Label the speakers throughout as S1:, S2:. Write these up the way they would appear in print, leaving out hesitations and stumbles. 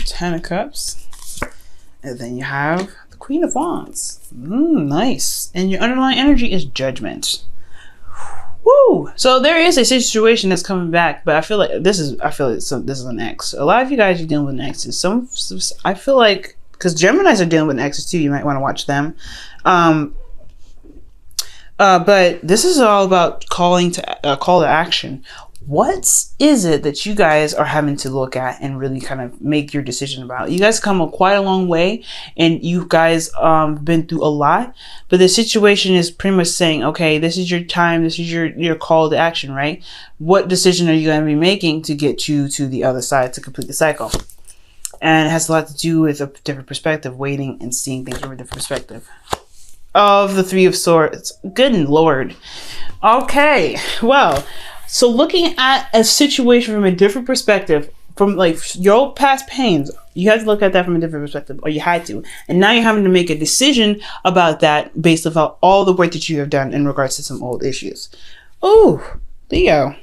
S1: Ten of Cups. And then you have the Queen of Wands. Nice. And your underlying energy is Judgment. Woo! So there is a situation that's coming back, but I feel like this is an X. A lot of you guys are dealing with exes. I feel like, because Geminis are dealing with exes too, you might want to watch them. But this is all about call to action. What is it that you guys are having to look at and really kind of make your decision about? You guys come quite a long way, and you guys been through a lot, but the situation is pretty much saying, okay, this is your time, this is your call to action, right? What decision are you going to be making to get you to the other side to complete the cycle? And it has a lot to do with a different perspective, waiting and seeing things from a different perspective. Of the Three of Swords. Good Lord. Okay, well, so looking at a situation from a different perspective, from like your past pains, you had to look at that from a different perspective, or you had to. And now you're having to make a decision about that based off all the work that you have done in regards to some old issues. Oh, Leo.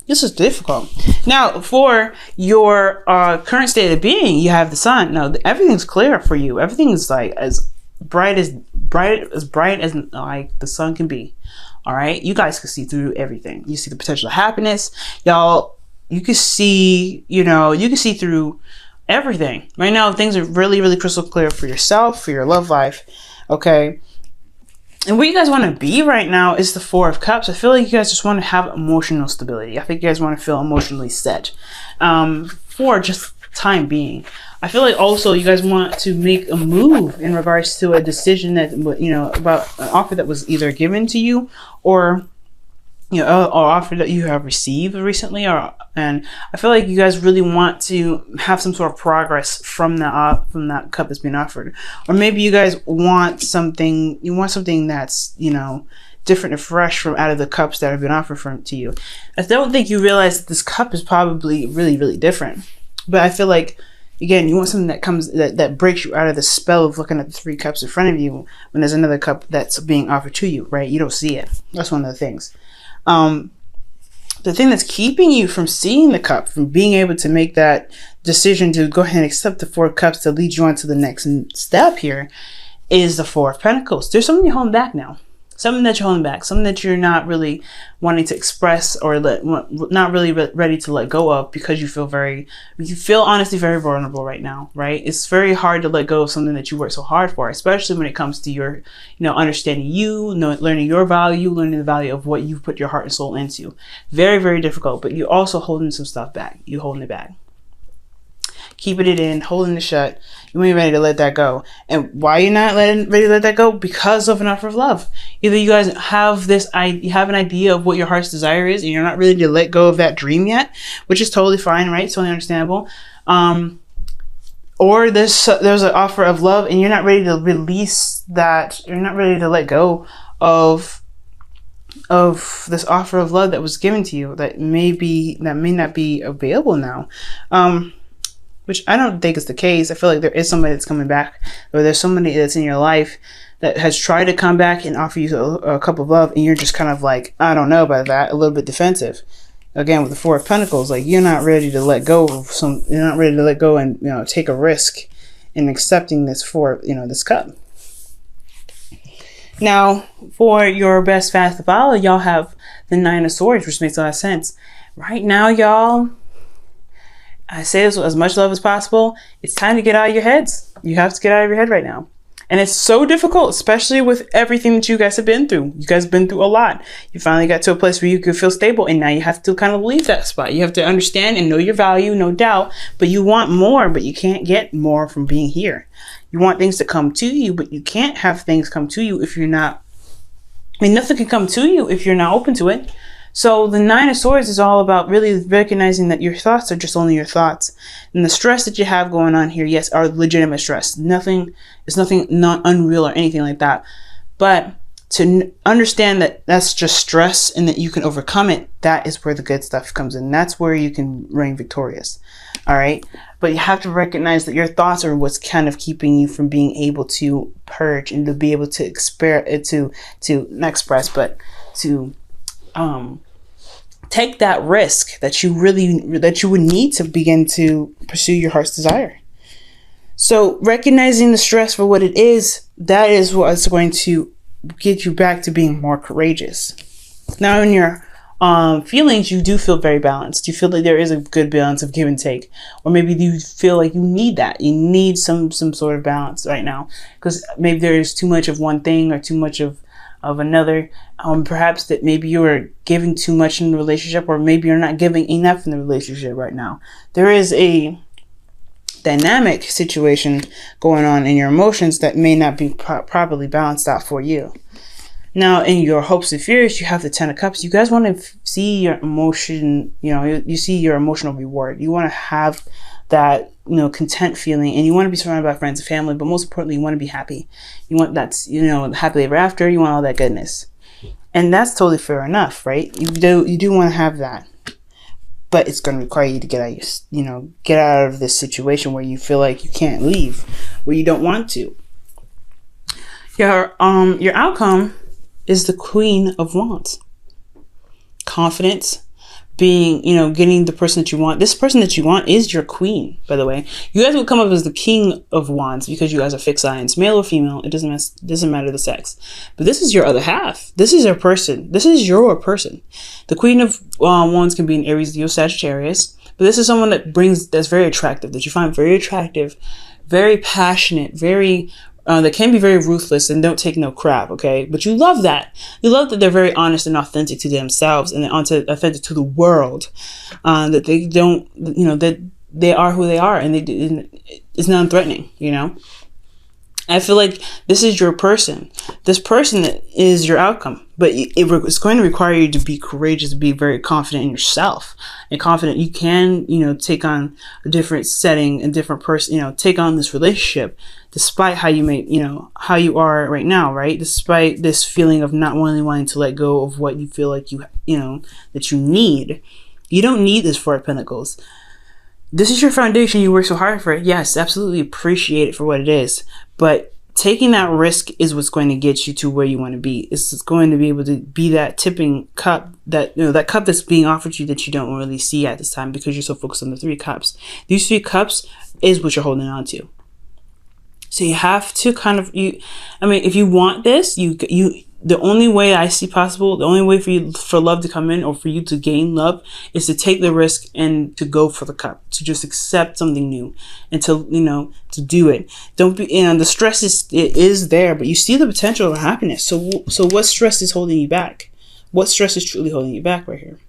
S1: This is difficult. Now, for your current state of being, you have the Sun. Now, everything's clear for you. Everything is like as bright as like the sun can be. All right, you guys can see through everything. You see the potential of happiness, y'all. You can see, you can see through everything. Right now, things are really, really crystal clear for yourself, for your love life. Okay. And what you guys want to be right now is the Four of Cups. I feel like you guys just want to have emotional stability. I think you guys want to feel emotionally set for just time being. I feel like also you guys want to make a move in regards to a decision that, about an offer that was either given to you or, or offer that you have received recently. And I feel like you guys really want to have some sort of progress from that cup that's being offered. Or maybe you guys want something, that's, different and fresh from out of the cups that have been offered to you. I don't think you realize that this cup is probably really, really different. But I feel like, again, you want something that breaks you out of the spell of looking at the three cups in front of you when there's another cup that's being offered to you, right? You don't see it. That's one of the things. The thing that's keeping you from seeing the cup, from being able to make that decision to go ahead and accept the Four of Cups to lead you on to the next step here, is the Four of Pentacles. There's something you're holding back now. Something that you're holding back, something that you're not really wanting to express or not really ready to let go of, because you feel honestly very vulnerable right now, right? It's very hard to let go of something that you worked so hard for, especially when it comes to your, understanding learning your value, learning the value of what you've put your heart and soul into. Very, very difficult, but you're also holding some stuff back. You're holding it back. Keeping it in, holding it shut. You ain't ready to let that go. And why you're not ready to let that go? Because of an offer of love. Either you guys have you have an idea of what your heart's desire is, and you're not ready to let go of that dream yet, which is totally fine, right? Totally understandable. Or there's an offer of love, and you're not ready to release that. You're not ready to let go of this offer of love that was given to you that may not be available now. Which I don't think is the case. I feel like there is somebody that's coming back, or there's somebody that's in your life that has tried to come back and offer you a cup of love, and you're just kind of like, I don't know about that, a little bit defensive. Again, with the Four of Pentacles, like you're not ready to let go of you're not ready to let go and take a risk in accepting this this cup. Now, for your best path to follow, y'all have the Nine of Swords, which makes a lot of sense. Right now, y'all, I say this with as much love as possible. It's time to get out of your heads. You have to get out of your head right now. And it's so difficult, especially with everything that you guys have been through. You guys have been through a lot. You finally got to a place where you could feel stable, and now you have to kind of leave that spot. You have to understand and know your value, no doubt, but you want more, but you can't get more from being here. You want things to come to you, but you can't have things come to you if you're not, nothing can come to you if you're not open to it. So the Nine of Swords is all about really recognizing that your thoughts are just only your thoughts. And the stress that you have going on here, yes, are legitimate stress. It's nothing not unreal or anything like that. But to understand that that's just stress and that you can overcome it, that is where the good stuff comes in. That's where you can reign victorious. All right. But you have to recognize that your thoughts are what's kind of keeping you from being able to purge and to be able to take that risk that you would need to begin to pursue your heart's desire. So recognizing the stress for what it is, that is what's going to get you back to being more courageous. Now in your feelings, you do feel very balanced. You feel like there is a good balance of give and take, or maybe you feel like you need that. You need some sort of balance right now, because maybe there is too much of one thing or too much of another. Perhaps that maybe you are giving too much in the relationship, or maybe you're not giving enough in the relationship right now. There is a dynamic situation going on in your emotions that may not be properly balanced out for you. Now, in your hopes and fears, you have the Ten of Cups. You guys want to see your emotion, you see your emotional reward. You want to have that, content feeling, and you want to be surrounded by friends and family, but most importantly, you want to be happy. You want that, happily ever after. You want all that goodness. And that's totally fair enough, right? You do want to have that. But it's going to require you to get out of this situation where you feel like you can't leave, where you don't want to. Your outcome is the Queen of Wands. Confidence, being, getting the person that you want. This person that you want is your queen, by the way. You guys will come up as the King of Wands because you guys are fixed signs, male or female. It doesn't matter the sex. But this is your other half. This is your person. This is your person. The Queen of Wands can be in Aries, Leo, Sagittarius. But this is someone that's very attractive, that you find very attractive, very passionate, very that can be very ruthless and don't take no crap, okay? But you love that. You love that they're very honest and authentic to themselves, and they're authentic to the world. That they don't, that they are who they are, and it's non-threatening, I feel like this is your person. This person is your outcome, but it's going to require you to be courageous, to be very confident in yourself, and confident you can, take on a different setting, a different person, take on this relationship, despite how you may, how you are right now, right? Despite this feeling of not wanting to let go of what you feel like that you need. You don't need this Four of Pentacles. This is your foundation. You work so hard for it. Yes, absolutely appreciate it for what it is. But taking that risk is what's going to get you to where you want to be. It's going to be able to be that tipping cup, that that cup that's being offered to you that you don't really see at this time because you're so focused on the Three Cups. These Three Cups is what you're holding on to. So you have to if you want this, the only way I see possible, the only way for love to come in, or for you to gain love, is to take the risk and to go for the cup, to just accept something new, and to do it. Don't be, the stress is there, but you see the potential of happiness. So what stress is holding you back? What stress is truly holding you back right here?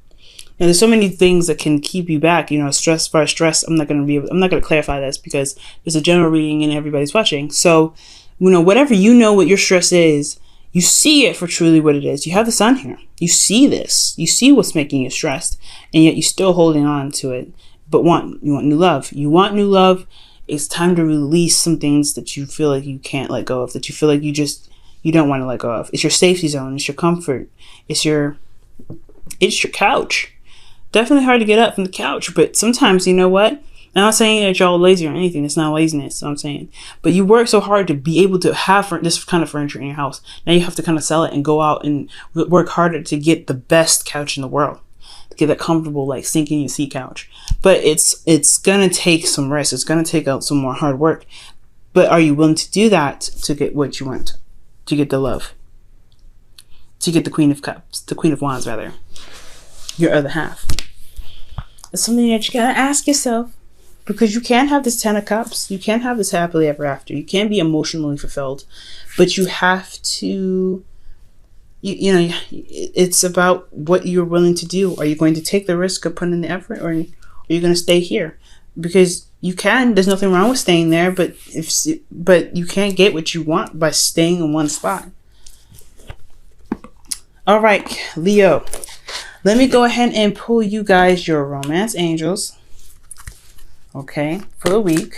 S1: And there's so many things that can keep you back. Stress. I'm not going to clarify this because there's a general reading and everybody's watching. So, whatever what your stress is, you see it for truly what it is. You have the Sun here. You see this. You see what's making you stressed, and yet you're still holding on to it. But you want new love. You want new love. It's time to release some things that you feel like you can't let go of, that you feel like you don't want to let go of. It's your safety zone. It's your comfort. It's your couch. Definitely hard to get up from the couch, but sometimes, you know what? I'm not saying that y'all lazy or anything. It's not laziness, I'm saying. But you work so hard to be able to have this kind of furniture in your house. Now you have to kind of sell it and go out and work harder to get the best couch in the world. To get that comfortable, sink in your seat couch. But it's going to take some rest. It's going to take out some more hard work. But are you willing to do that to get what you want? To get the love? To get the Queen of Cups? The Queen of Wands, rather. Your other half. It's something that you got to ask yourself. Because you can't have this Ten of Cups. You can't have this happily ever after. You can't be emotionally fulfilled. But you have to, it's about what you're willing to do. Are you going to take the risk of putting in the effort, or are you going to stay here? Because you can. There's nothing wrong with staying there. But you can't get what you want by staying in one spot. All right, Leo. Let me go ahead and pull you guys your romance angels. Okay, for the week.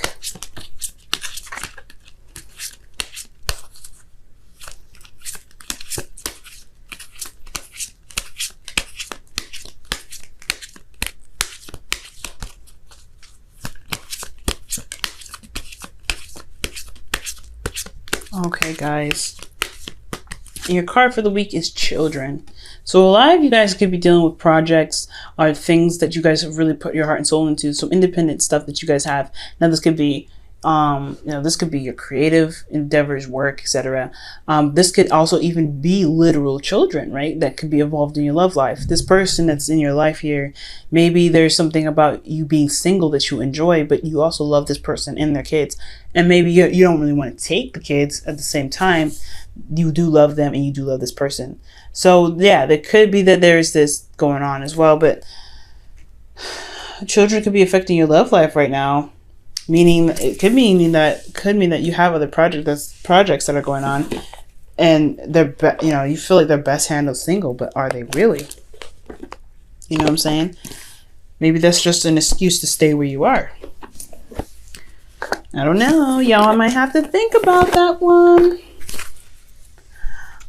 S1: Okay, guys. Your card for the week is children. So a lot of you guys could be dealing with projects or things that you guys have really put your heart and soul into, some independent stuff that you guys have. Now this could be this could be your creative endeavors, work, etc. This could also even be literal children, right? That could be involved in your love life. This person that's in your life here, maybe there's something about you being single that you enjoy, but you also love this person and their kids. And maybe you don't really want to take the kids at the same time. You do love them and you do love this person. So yeah, there could be that there's this going on as well, but children could be affecting your love life right now. Meaning, it could mean that you have other projects that are going on, and you feel like they're best handled single, but are they really? You know what I'm saying? Maybe that's just an excuse to stay where you are. I don't know, y'all. I might have to think about that one.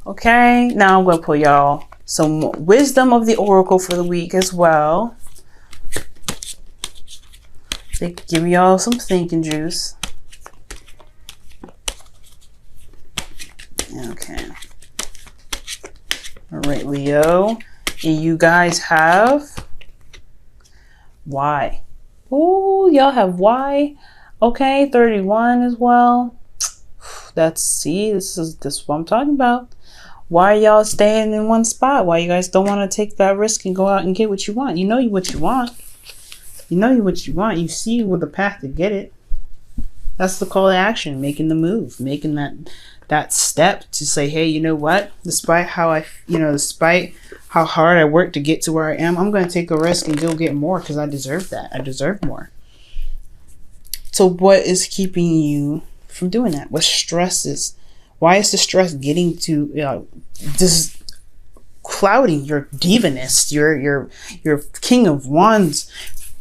S1: Okay, now I'm gonna pull y'all some wisdom of the oracle for the week as well. Give y'all some thinking juice. Okay. All right, Leo. And you guys have why? Oh, y'all have why? Okay, 31 as well. This is what I'm talking about. Why are y'all staying in one spot? Why you guys don't want to take that risk and go out and get what you want? You know what you want. You know what you want. You see with the path to get it. That's the call to action, making the move, making that step to say, hey, you know what? Despite how hard I work to get to where I am, I'm going to take a risk and go get more because I deserve that. I deserve more. So what is keeping you from doing that? What stress is? Why is the stress getting to this clouding your divaness, your King of Wands,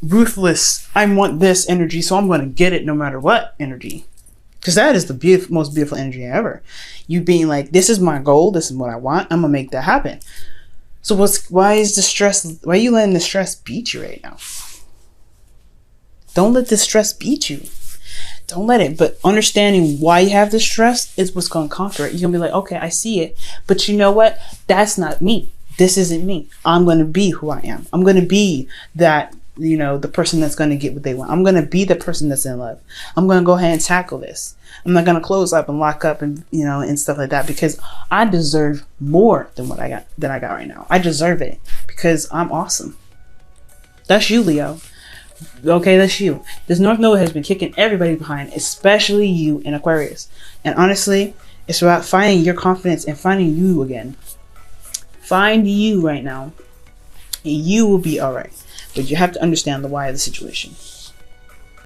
S1: ruthless, I want this energy, so I'm going to get it no matter what energy? Because that is the most beautiful energy ever. You being like, this is my goal, this is what I want, I'm going to make that happen. So why are you letting the stress beat you right now? Don't let the stress beat you. Don't let it. But understanding why you have the stress is what's going to conquer it. You're going to be like, okay, I see it. But you know what? That's not me. This isn't me. I'm going to be who I am. I'm going to be that, the person that's going to get what they want. I'm going to be the person that's in love. I'm going to go ahead and tackle this. I'm not going to close up and lock up and, and stuff like that, because I deserve more than what I got right now. I deserve it because I'm awesome. That's you, Leo. Okay, that's you. This North Node has been kicking everybody behind, especially you in Aquarius. And honestly, it's about finding your confidence and finding you again. Find you right now. And you will be all right. But you have to understand the why of the situation.